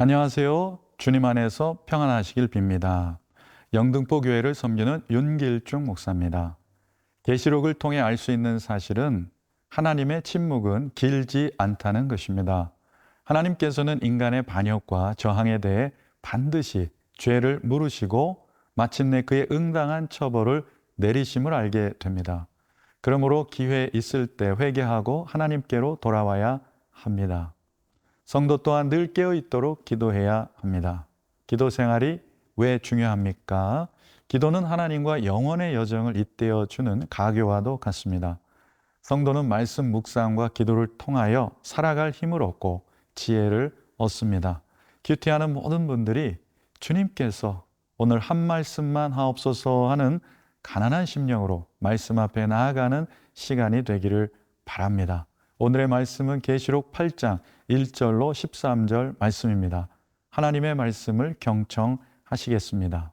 안녕하세요. 주님 안에서 평안하시길 빕니다. 영등포 교회를 섬기는 윤길중 목사입니다. 계시록을 통해 알 수 있는 사실은 하나님의 침묵은 길지 않다는 것입니다. 하나님께서는 인간의 반역과 저항에 대해 반드시 죄를 물으시고 마침내 그의 응당한 처벌을 내리심을 알게 됩니다. 그러므로 기회 있을 때 회개하고 하나님께로 돌아와야 합니다. 성도 또한 늘 깨어 있도록 기도해야 합니다. 기도 생활이 왜 중요합니까? 기도는 하나님과 영원의 여정을 잇대어 주는 가교와도 같습니다. 성도는 말씀 묵상과 기도를 통하여 살아갈 힘을 얻고 지혜를 얻습니다. 큐티하는 모든 분들이 주님께서 오늘 한 말씀만 하옵소서 하는 가난한 심령으로 말씀 앞에 나아가는 시간이 되기를 바랍니다. 오늘의 말씀은 계시록 8장 1절로 13절 말씀입니다. 하나님의 말씀을 경청하시겠습니다.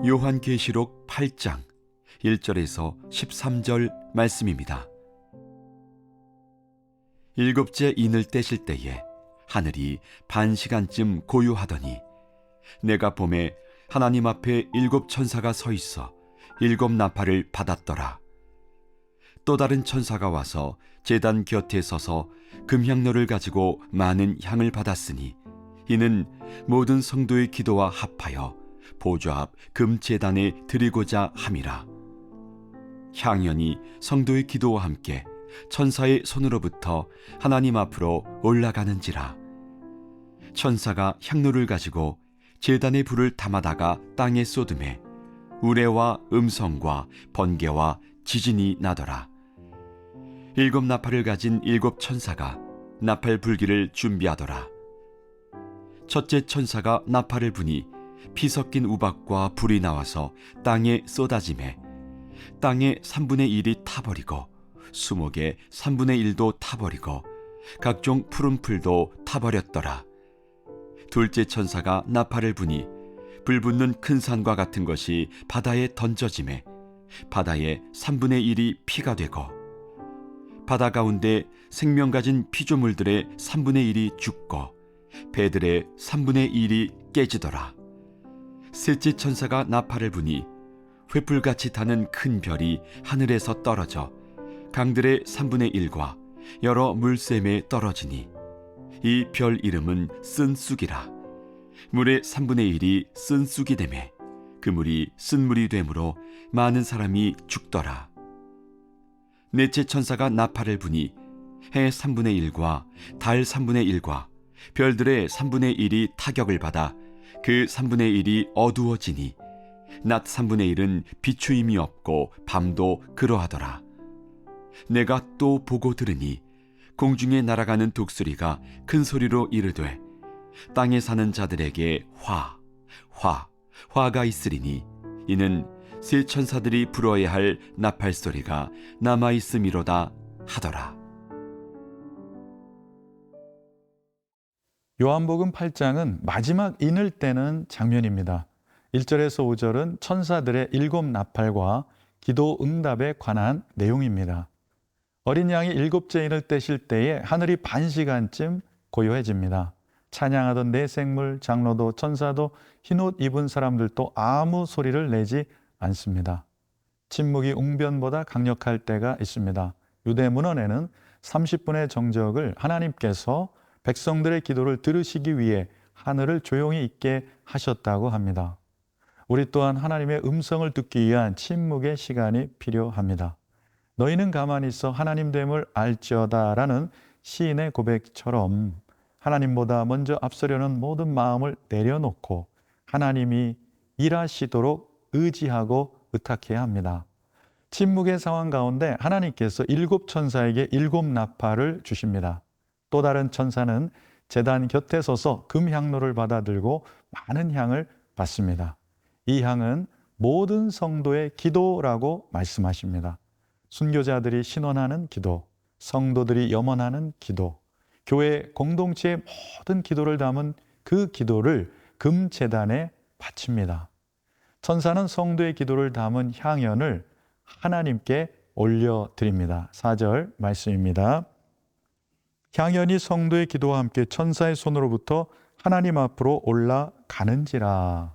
요한계시록 8장 1절에서 13절 말씀입니다. 일곱째 인을 떼실 때에 하늘이 반 시간쯤 고요하더니 내가 봄에 하나님 앞에 일곱 천사가 서 있어 일곱 나팔을 받았더라. 또 다른 천사가 와서 제단 곁에 서서 금향로를 가지고 많은 향을 받았으니 이는 모든 성도의 기도와 합하여 보좌 앞 금제단에 드리고자 함이라. 향연이 성도의 기도와 함께 천사의 손으로부터 하나님 앞으로 올라가는지라. 천사가 향로를 가지고 제단의 불을 담아다가 땅에 쏟음에 우레와 음성과 번개와 지진이 나더라. 일곱 나팔을 가진 일곱 천사가 나팔 불기를 준비하더라. 첫째 천사가 나팔을 부니 피 섞인 우박과 불이 나와서 땅에 쏟아지매 땅의 3분의 1이 타버리고 수목의 3분의 1도 타버리고 각종 푸른 풀도 타버렸더라. 둘째 천사가 나팔을 부니 불 붙는 큰 산과 같은 것이 바다에 던져지매 바다의 3분의 1이 피가 되고 바다 가운데 생명 가진 피조물들의 3분의 1이 죽고 배들의 3분의 1이 깨지더라. 셋째 천사가 나팔을 부니 횃불같이 타는 큰 별이 하늘에서 떨어져 강들의 3분의 1과 여러 물샘에 떨어지니 이 별 이름은 쓴쑥이라. 물의 3분의 1이 쓴쑥이 되매 그 물이 쓴물이 되므로 많은 사람이 죽더라. 넷째 천사가 나팔을 부니 해 3분의 1과 달 3분의 1과 별들의 3분의 1이 타격을 받아 그 3분의 1이 어두워지니 낮 3분의 1은 비추임이 없고 밤도 그러하더라. 내가 또 보고 들으니 공중에 날아가는 독수리가 큰 소리로 이르되 땅에 사는 자들에게 화가 있으리니 이는 세 천사들이 불어야 할 나팔 소리가 남아 있음이로다 하더라. 요한복음 8장은 마지막 인을 떼는 장면입니다. 1절에서 5절은 천사들의 일곱 나팔과 기도 응답에 관한 내용입니다. 어린 양이 일곱째 인을 떼실 때에 하늘이 반 시간쯤 고요해집니다. 찬양하던 네 생물, 장로도 천사도 흰옷 입은 사람들도 아무 소리를 내지 않습니다. 침묵이 웅변보다 강력할 때가 있습니다. 유대 문헌에는 30분의 정적을 하나님께서 백성들의 기도를 들으시기 위해 하늘을 조용히 있게 하셨다고 합니다. 우리 또한 하나님의 음성을 듣기 위한 침묵의 시간이 필요합니다. 너희는 가만히 있어 하나님됨을 알지어다라는 시인의 고백처럼 하나님보다 먼저 앞서려는 모든 마음을 내려놓고 하나님이 일하시도록 의지하고 의탁해야 합니다. 침묵의 상황 가운데 하나님께서 일곱 천사에게 일곱 나팔을 주십니다. 또 다른 천사는 제단 곁에 서서 금향로를 받아들고 많은 향을 받습니다. 이 향은 모든 성도의 기도라고 말씀하십니다. 순교자들이 신원하는 기도, 성도들이 염원하는 기도, 교회 공동체의 모든 기도를 담은 그 기도를 금제단에 바칩니다. 천사는 성도의 기도를 담은 향연을 하나님께 올려드립니다. 4절 말씀입니다. 향연이 성도의 기도와 함께 천사의 손으로부터 하나님 앞으로 올라가는지라.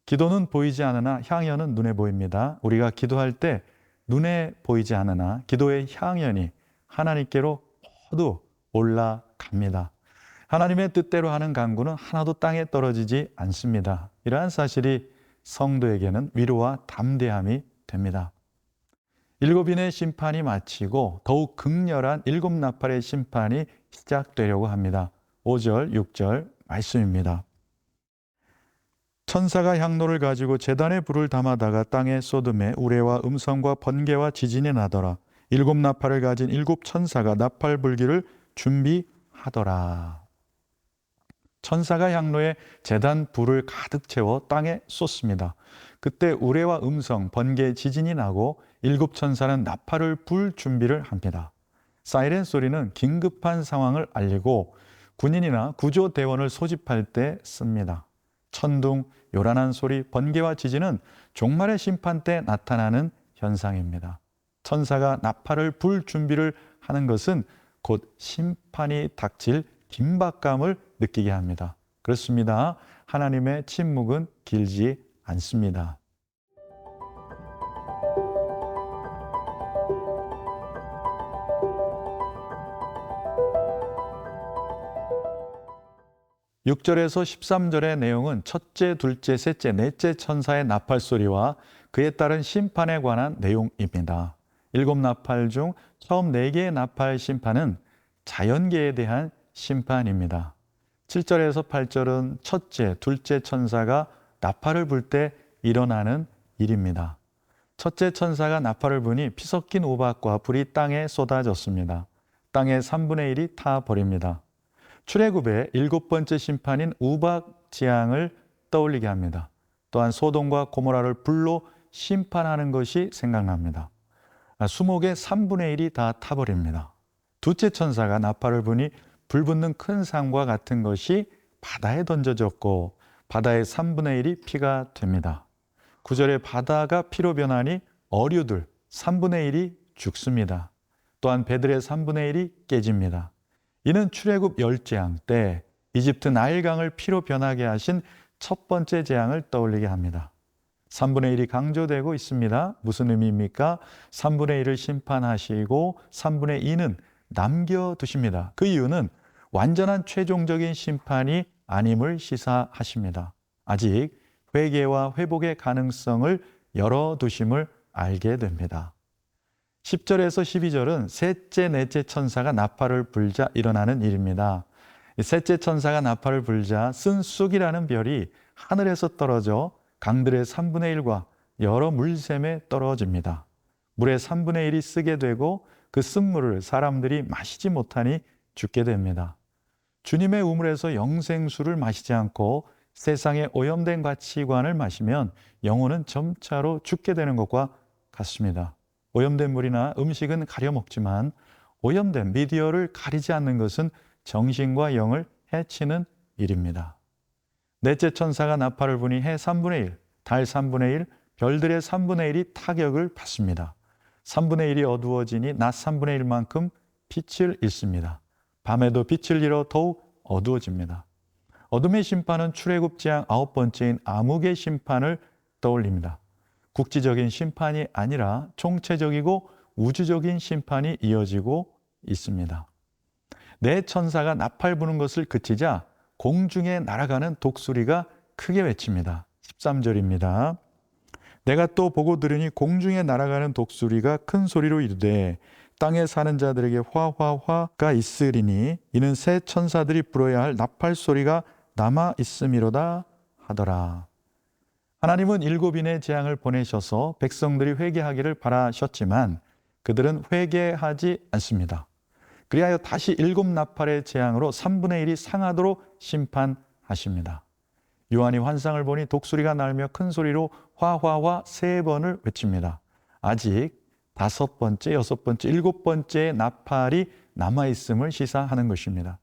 기도는 보이지 않으나 향연은 눈에 보입니다. 우리가 기도할 때 눈에 보이지 않으나 기도의 향연이 하나님께로 모두 올라갑니다. 하나님의 뜻대로 하는 간구는 하나도 땅에 떨어지지 않습니다. 이러한 사실이 성도에게는 위로와 담대함이 됩니다. 일곱인의 심판이 마치고 더욱 극렬한 일곱 나팔의 심판이 시작되려고 합니다. 5절, 6절 말씀입니다. 천사가 향로를 가지고 제단에 불을 담아다가 땅에 쏟음에 우레와 음성과 번개와 지진이 나더라. 일곱 나팔을 가진 일곱 천사가 나팔 불기를 준비하더라. 천사가 향로에 제단 불을 가득 채워 땅에 쏟습니다. 그때 우레와 음성, 번개, 지진이 나고 일곱 천사는 나팔을 불 준비를 합니다. 사이렌 소리는 긴급한 상황을 알리고 군인이나 구조대원을 소집할 때 씁니다. 천둥, 요란한 소리, 번개와 지진은 종말의 심판 때 나타나는 현상입니다. 천사가 나팔을 불 준비를 하는 것은 곧 심판이 닥칠 긴박감을 느끼게 합니다. 그렇습니다. 하나님의 침묵은 길지 않습니다. (6절에서) (13절의) 내용은 첫째, 둘째, 셋째, 넷째 천사의 나팔 소리와 그에 따른 심판에 관한 내용입니다. 일곱 나팔 중 처음 4개의 나팔 심판은 자연계에 대한 심판입니다. 7절에서 8절은 첫째, 둘째 천사가 나팔을 불 때 일어나는 일입니다. 첫째 천사가 나팔을 부니 피 섞인 우박과 불이 땅에 쏟아졌습니다. 땅의 3분의 1이 타버립니다. 출애굽의 7번째 심판인 우박 재앙을 떠올리게 합니다. 또한 소돔과 고모라를 불로 심판하는 것이 생각납니다. 수목의 3분의 1이 다 타버립니다. 두째 천사가 나팔을 부니 불 붙는 큰 산과 같은 것이 바다에 던져졌고 바다의 3분의 1이 피가 됩니다. 9절에 바다가 피로 변하니 어류들 3분의 1이 죽습니다. 또한 배들의 3분의 1이 깨집니다. 이는 출애굽 열재앙 때 이집트 나일강을 피로 변하게 하신 첫 번째 재앙을 떠올리게 합니다. 3분의 1이 강조되고 있습니다. 무슨 의미입니까? 3분의 1을 심판하시고 3분의 2는 남겨두십니다. 그 이유는 완전한 최종적인 심판이 아님을 시사하십니다. 아직 회개와 회복의 가능성을 열어두심을 알게 됩니다. 10절에서 12절은 셋째, 넷째 천사가 나팔을 불자 일어나는 일입니다. 셋째 천사가 나팔을 불자 쓴 쑥이라는 별이 하늘에서 떨어져 강들의 3분의 1과 여러 물샘에 떨어집니다. 물의 3분의 1이 쓰게 되고 그 쓴물을 사람들이 마시지 못하니 죽게 됩니다. 주님의 우물에서 영생수를 마시지 않고 세상의 오염된 가치관을 마시면 영혼은 점차로 죽게 되는 것과 같습니다. 오염된 물이나 음식은 가려 먹지만 오염된 미디어를 가리지 않는 것은 정신과 영을 해치는 일입니다. 넷째 천사가 나팔을 부니 해 3분의 1, 달 3분의 1, 별들의 3분의 1이 타격을 받습니다. 3분의 1이 어두워지니 낮 3분의 1만큼 빛을 잃습니다. 밤에도 빛을 잃어 더욱 어두워집니다. 어둠의 심판은 출애굽 재앙 9번째인 암흑의 심판을 떠올립니다. 국지적인 심판이 아니라 총체적이고 우주적인 심판이 이어지고 있습니다. 네 천사가 나팔 부는 것을 그치자 공중에 날아가는 독수리가 크게 외칩니다. 13절입니다. 내가 또 보고 들으니 공중에 날아가는 독수리가 큰 소리로 이르되 땅에 사는 자들에게 화화화가 있으리니 이는 새 천사들이 불어야 할 나팔 소리가 남아 있음이로다 하더라. 하나님은 7인의 재앙을 보내셔서 백성들이 회개하기를 바라셨지만 그들은 회개하지 않습니다. 그리하여 다시 7 나팔의 재앙으로 3분의 1이 상하도록 심판하십니다. 요한이 환상을 보니 독수리가 날며 큰 소리로 화화화 3번을 외칩니다. 아직 5번째, 6번째, 7번째 나팔이 남아있음을 시사하는 것입니다.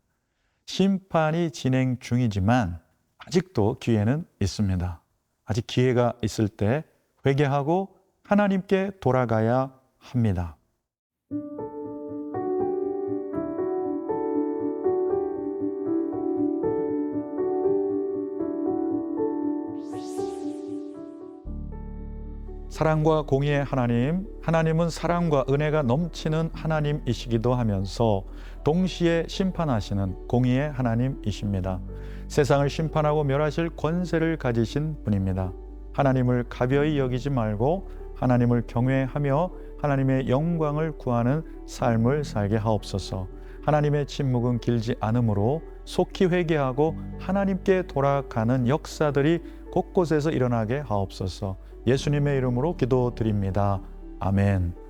심판이 진행 중이지만 아직도 기회는 있습니다. 아직 기회가 있을 때 회개하고 하나님께 돌아가야 합니다. 사랑과 공의의 하나님, 하나님은 사랑과 은혜가 넘치는 하나님이시기도 하면서 동시에 심판하시는 공의의 하나님이십니다. 세상을 심판하고 멸하실 권세를 가지신 분입니다. 하나님을 가벼이 여기지 말고 하나님을 경외하며 하나님의 영광을 구하는 삶을 살게 하옵소서. 하나님의 침묵은 길지 않으므로 속히 회개하고 하나님께 돌아가는 역사들이 곳곳에서 일어나게 하옵소서. 예수님의 이름으로 기도드립니다. 아멘.